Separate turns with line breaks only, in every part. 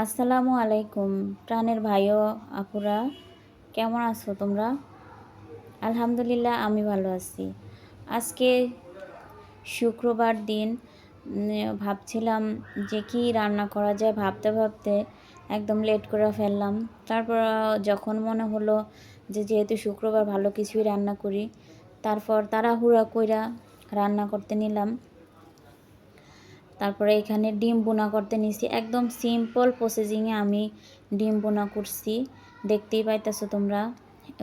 আসসালামু আলাইকুম প্রাণের ভাই ও আপুরা, কেমন আছো তোমরা? আলহামদুলিল্লাহ আমি ভালো আছি। আজকে শুক্রবার দিন ভাবছিলাম যে কি রান্না করা যায়, ভাবতে ভাবতে একদম লেট করে ফেললাম। তারপর যখন মনে হলো যে যেহেতু শুক্রবার ভালো কিছুই রান্না করি, তারপর তাড়াহুড়া কইরা রান্না করতে নিলাম। তারপরে এখানে ডিম বোনা করতে নিছি, একদম সিম্পল প্রসেসিংয়ে আমি ডিম বোনা করছি। দেখতেই পাইতেছো তোমরা,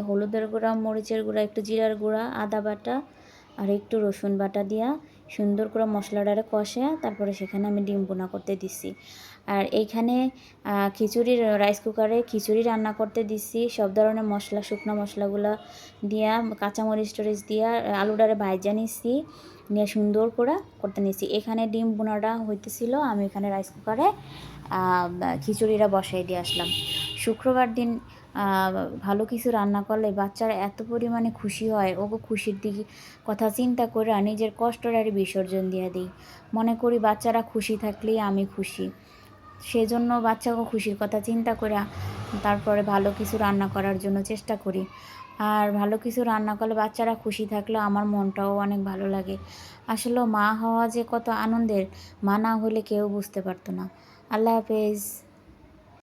হলুদের গুঁড়া, মরিচের গুঁড়া, একটু জিরার গুঁড়া, আদা বাটা আর একটু রসুন বাটা দিয়া সুন্দর করে মশলাটারে কষে তারপরে সেখানে আমি ডিম বোনা করতে দিছি। আর এইখানে খিচুড়ির রাইস কুকারে খিচুড়ি রান্না করতে দিছি। সব ধরনের মশলা, শুকনো মশলাগুলো দিয়া, কাঁচামরিচ টরিচ দিয়া আলুটারে ভাইজা নিছি, নিয়ে সুন্দর করে করতে নিছি। এখানে ডিম বোনাটা হইতেছিল, আমি এখানে রাইস কুকারে খিচুড়িটা বসাই দিয়ে আসলাম। শুক্রবার দিন ভালো কিছু রান্না করলে বাচ্চারা এত পরিমাণে খুশি হয়, ওগো খুশির দিকে কথা চিন্তা করে নিজের কষ্টটারই বিসর্জন দিয়ে দিই। মনে করি বাচ্চারা খুশি থাকলেই আমি খুশি, সেজন্য বাচ্চাকে খুশির কথা চিন্তা করে তারপরে ভালো কিছু রান্না করার জন্য চেষ্টা করি। আর ভালো কিছু রান্না করলে বাচ্চারা খুশি থাকলে আমার মনটাও অনেক ভালো লাগে। আসলে মা হওয়া যে কত আনন্দের, মা না হলে কেউ বুঝতে পারতো না। আল্লাহ হাফেজ।